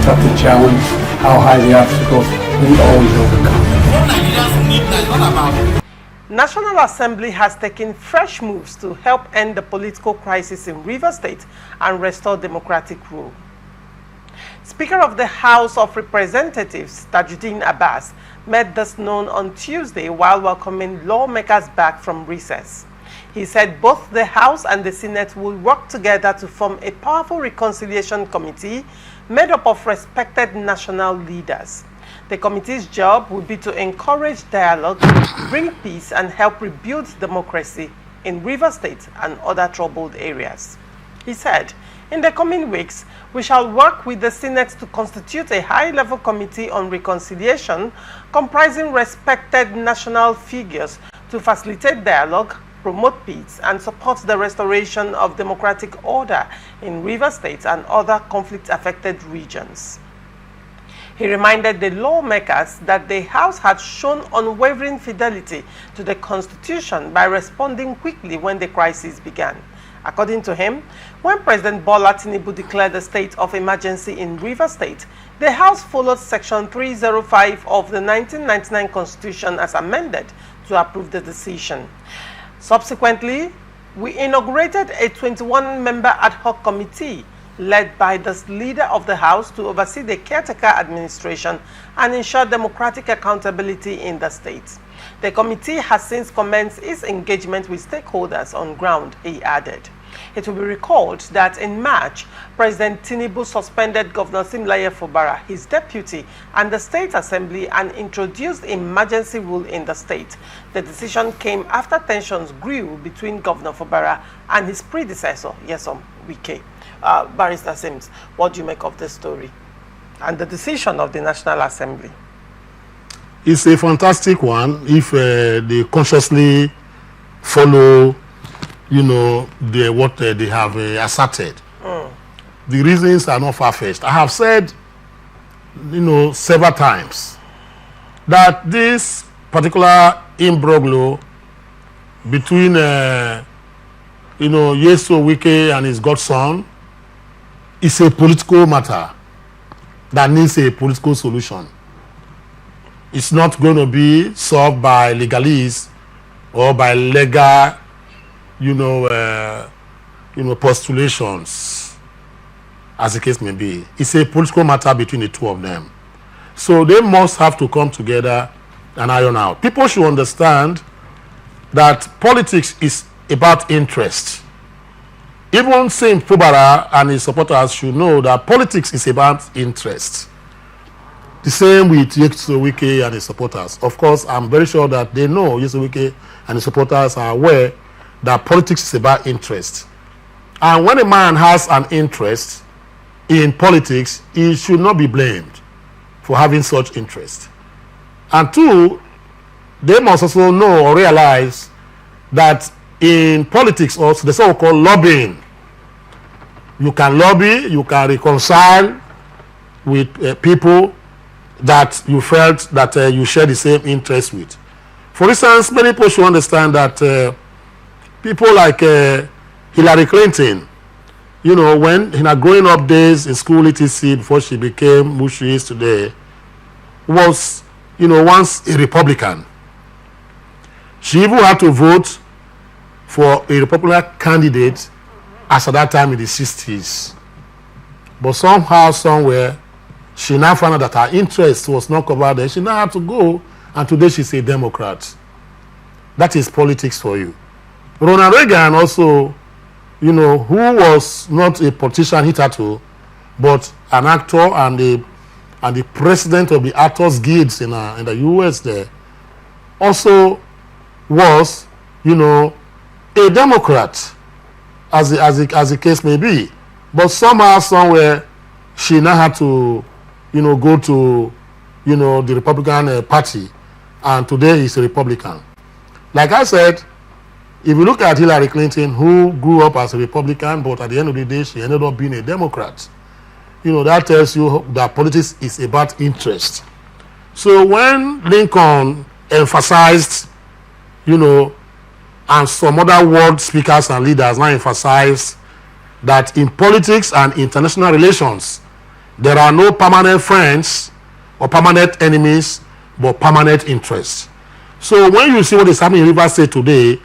accept the challenge, how high the obstacle, we always overcome. National Assembly has taken fresh moves to help end the political crisis in Rivers State and restore democratic rule. Speaker of the House of Representatives, Tajuddin Abbas, made this known on Tuesday while welcoming lawmakers back from recess. He said both the House and the Senate will work together to form a powerful reconciliation committee made up of respected national leaders. The committee's job will be to encourage dialogue, bring peace, and help rebuild democracy in Rivers State and other troubled areas. He said, in the coming weeks, we shall work with the Senate to constitute a high-level committee on reconciliation comprising respected national figures to facilitate dialogue, promote peace, and support the restoration of democratic order in Rivers State and other conflict-affected regions. He reminded the lawmakers that the House had shown unwavering fidelity to the Constitution by responding quickly when the crisis began. According to him, when President Bola Tinubu declared a state of emergency in Rivers State, the House followed Section 305 of the 1999 Constitution as amended to approve the decision. Subsequently, we inaugurated a 21-member ad hoc committee led by the leader of the House to oversee the caretaker administration and ensure democratic accountability in the state. The committee has since commenced its engagement with stakeholders on ground, he added. It will be recalled that in March, President Tinubu suspended Governor Simlaye Fubara, his deputy, and the State Assembly and introduced emergency rule in the state. The decision came after tensions grew between Governor Fubara and his predecessor, Nyesom Wike. Barrister Sims, what do you make of this story and the decision of the National Assembly? It's a fantastic one if they consciously follow, what they have asserted. The reasons are not far-fetched. I have said, several times that this particular imbroglio between, Nyesom Wike and his godson is a political matter that needs a political solution. It's not going to be solved by legalists or by legal, postulations, as the case may be. It's a political matter between the two of them. So they must have to come together and iron out. People should understand that politics is about interest. Even Sim Fubara and his supporters should know that politics is about interest. The same with Nyesom Wike and his supporters. Of course, I'm very sure that they know Nyesom Wike and his supporters are aware that politics is about interest. And when a man has an interest in politics, he should not be blamed for having such interest. And two, they must also know or realize that in politics also, there's what we call lobbying. You can lobby, you can reconcile with people that you felt that you share the same interest with. For instance, many people should understand that people like Hillary Clinton, when in her growing up days in school, etc., before she became who she is today, was, once a Republican. She even had to vote for a Republican candidate as at that time in the 60s. But somehow, somewhere, she now found out that her interest was not covered there. She now had to go, and today she's a Democrat. That is politics for you. Ronald Reagan also, who was not a politician hitherto, but an actor and the president of the Actors Guilds in the U.S. there, also was, a Democrat, as the case may be. But somehow, somewhere, she now had to, go to, the Republican Party, and today he's a Republican. Like I said, if you look at Hillary Clinton, who grew up as a Republican, but at the end of the day, she ended up being a Democrat. That tells you that politics is about interest. So when Lincoln emphasized, and some other world speakers and leaders now emphasize that in politics and international relations, There are no permanent friends or permanent enemies, but permanent interests. So when you see what is happening in Rivers State today,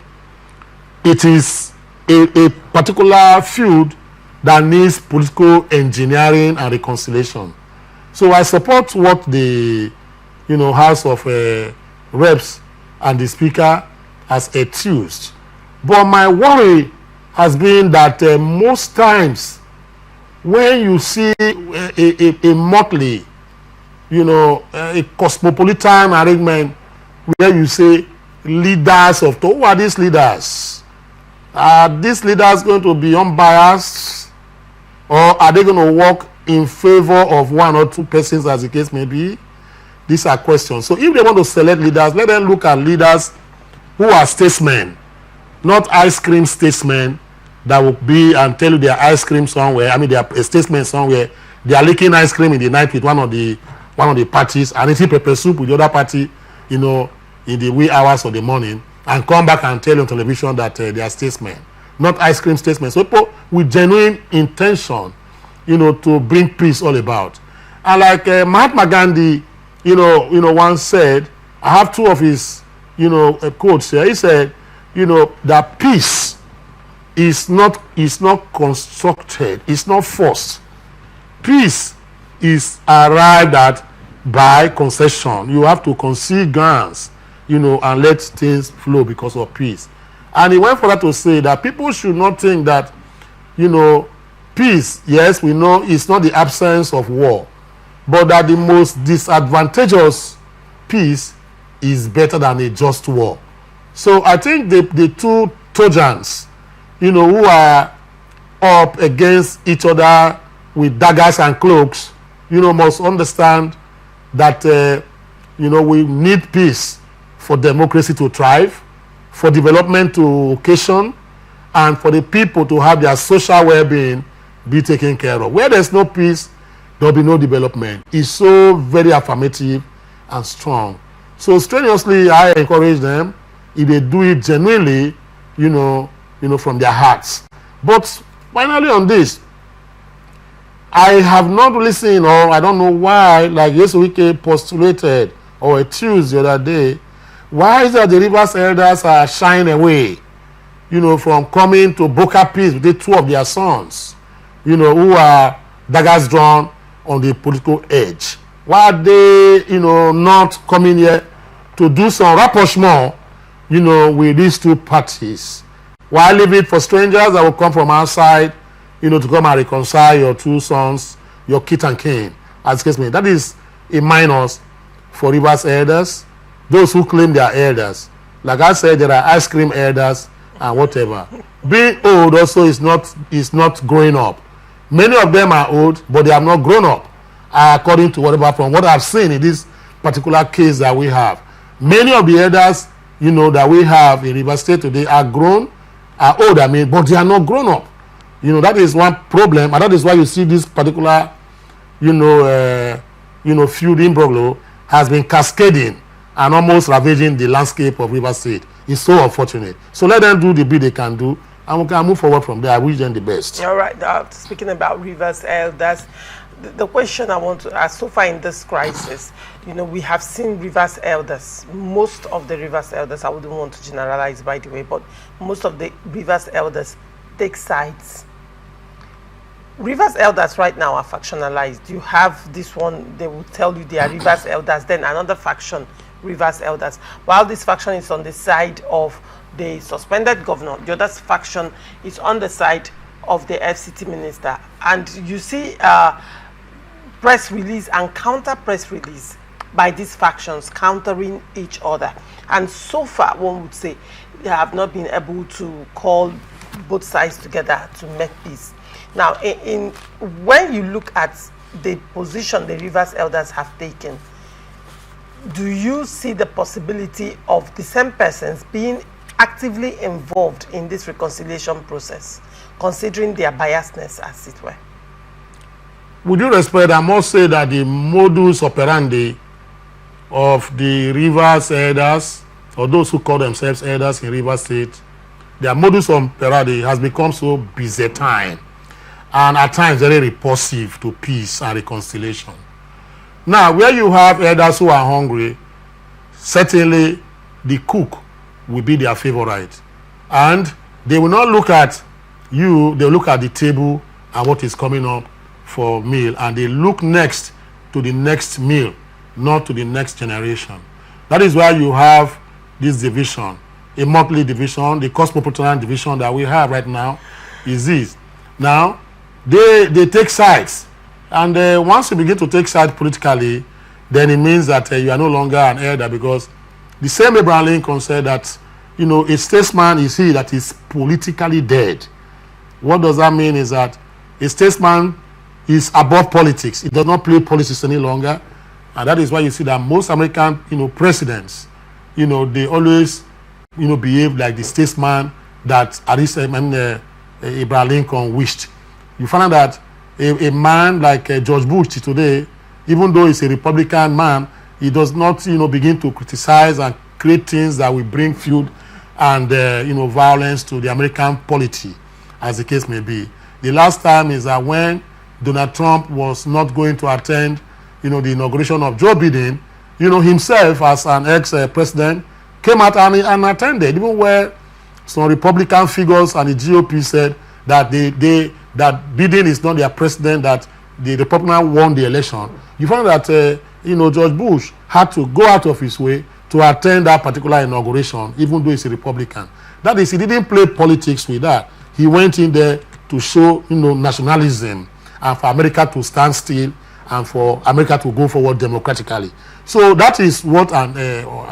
it is a particular field that needs political engineering and reconciliation. So I support what the House of Reps and the Speaker has accused. But my worry has been that most times when you see a motley, a cosmopolitan arrangement where you say leaders of who are these leaders? Are these leaders going to be unbiased, or are they going to work in favor of one or two persons, as the case may be? These are questions. So if they want to select leaders, let them look at leaders who are statesmen, not ice cream statesmen that will be and tell you they are ice cream somewhere. I mean, they are a statesman somewhere. They are licking ice cream in the night with one of the parties and eating pepper soup with the other party, in the wee hours of the morning, and come back and tell you on television that they are statesmen, not ice cream statesmen. So people with genuine intention, to bring peace all about. And like Mahatma Gandhi, once said, I have two of his, quotes here. He said, that peace is not constructed, it's not forced. Peace is arrived at by concession. You have to concede grounds, and let things flow because of peace. And he went further to say that people should not think that, peace, yes, we know it's not the absence of war, but that the most disadvantageous peace is better than a just war. So I think the two Trojans, who are up against each other with daggers and cloaks, must understand that, we need peace for democracy to thrive, for development to occasion, and for the people to have their social well-being be taken care of. Where there's no peace, there'll be no development. It's so very affirmative and strong. So strenuously, I encourage them, if they do it genuinely, from their hearts. But finally on this, I have not really seen, or I don't know why, like Yesuike postulated or accused the other day, why is it that the Rivers elders are shying away, from coming to broker peace with the two of their sons, who are daggers drawn on the political edge? Why are they, not coming here to do some rapprochement, with these two parties? Why leave it for strangers that will come from outside, to come and reconcile your two sons, your kit and kin, as the case may be? That is a minus for Rivers elders, those who claim they are elders. Like I said, there are ice cream elders and whatever. Being old also is not growing up. Many of them are old, but they have not grown up, according to from what I've seen in this particular case that we have. Many of the elders, that we have in Rivers State today are old, but they are not grown up. That is one problem, and that is why you see this particular, feud in Broglo has been cascading and almost ravaging the landscape of Rivers State. It's so unfortunate. So let them do the bit they can do, and we can move forward from there. I wish them the best. All right. Speaking about Rivers elders, the question I want to ask, so far in this crisis, we have seen Rivers elders, most of the Rivers elders, I wouldn't want to generalize, by the way, but most of the Rivers elders take sides. Rivers elders right now are factionalized. You have this one, they will tell you they are Rivers elders, then another faction, Rivers elders. While this faction is on the side of the suspended governor, the other faction is on the side of the FCT minister. And you see press release and counter press release by these factions countering each other. And so far, one would say, they have not been able to call both sides together to make peace. Now, when you look at the position the Rivers elders have taken, do you see the possibility of the same persons being actively involved in this reconciliation process, considering their biasness, as it were? With due respect, I must say that the modus operandi of the Rivers elders, or those who call themselves elders in Rivers State, their modus operandi has become so Byzantine. and at times very repulsive to peace and reconciliation. Now, where you have elders who are hungry, certainly the cook will be their favorite. And they will not look at you, they will look at the table and what is coming up for meal, and they look next to the next meal, not to the next generation. That is why you have this division, a monthly division. The cosmopolitan division that we have right now is this. Now, they take sides. And once you begin to take sides politically, then it means that you are no longer an elder, because the same Abraham Lincoln said that, you know, a statesman is he that is politically dead. What does that mean is that a statesman is above politics. He does not play politics any longer. And that is why you see that most American, you know, presidents, you know, they always, you know, behave like the statesman that at least Abraham Lincoln wished. You find out that a man like George Bush today, even though he's a Republican man, he does not, you know, begin to criticize and create things that will bring feud and, you know, violence to the American polity, as the case may be. The last time is that when Donald Trump was not going to attend, you know, the inauguration of Joe Biden, you know, himself as an ex-president came out and attended, even where some Republican figures and the GOP said that that Biden is not their president, that the Republican won the election. You find that, you know, George Bush had to go out of his way to attend that particular inauguration, even though he's a Republican. That is, he didn't play politics with that. He went in there to show, you know, nationalism, and for America to stand still, and for America to go forward democratically. So that is what an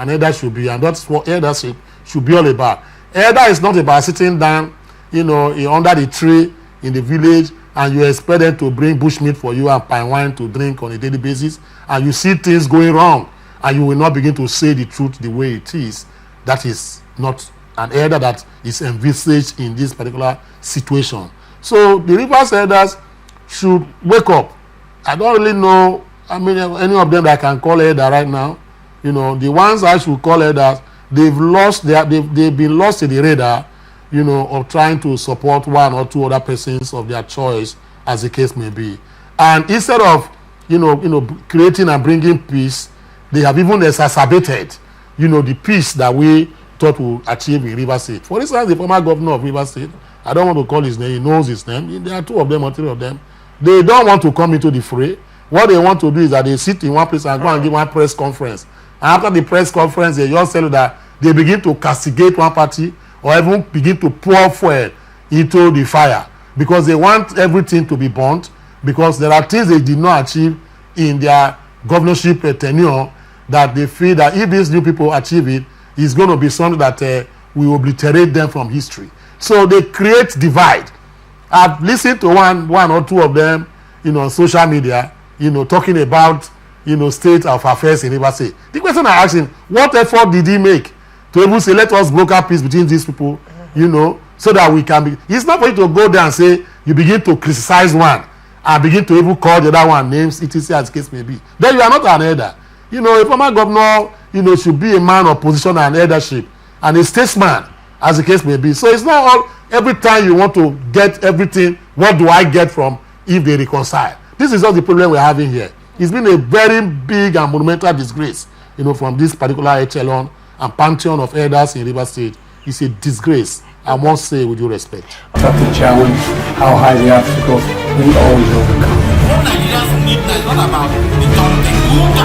elder should be, and that's what eldership should be all about. Elder is not about sitting down, you know, under the tree in the village, and you expect them to bring bushmeat for you and pine wine to drink on a daily basis, and you see things going wrong, and you will not begin to say the truth the way it is. That is not an elder that is envisaged in this particular situation. So the Rivers elders should wake up. I don't really know, I mean, any of them that I can call elder right now. You know, the ones I should call elders, they've been lost in the radar, you know, of trying to support one or two other persons of their choice, as the case may be. And instead of, you know, creating and bringing peace, they have even exacerbated, you know, the peace that we thought we would achieve in Rivers State. For instance, the former governor of Rivers State, I don't want to call his name, he knows his name. There are two of them or three of them. They don't want to come into the fray. What they want to do is that they sit in one place and go and give one press conference. And after the press conference, they just tell you that they begin to castigate one party, or even begin to pour fuel into the fire, because they want everything to be burnt, because there are things they did not achieve in their governorship tenure that they feel that if these new people achieve it, it's going to be something that will obliterate them from history. So they create divide. I've listened to one or two of them, you know, on social media, you know, talking about, you know, state of affairs in Rivers State. The question I asked him, what effort did he make to even say, let us broker peace between these people, you know, so that we can be. It's not for you to go there and say, you begin to criticize one and begin to even call the other one names, etc., as the case may be. Then you are not an elder. You know, a former governor, you know, should be a man of position and eldership, and a statesman, as the case may be. So it's not all, every time you want to get everything, what do I get from if they reconcile? This is not the problem we're having here. It's been a very big and monumental disgrace, you know, from this particular echelon and pantheon of elders in Rivers State. It's a disgrace, I must say, with due respect. Have to challenge how high the obstacle we always overcome. What Nigerians need now is not about the jumping.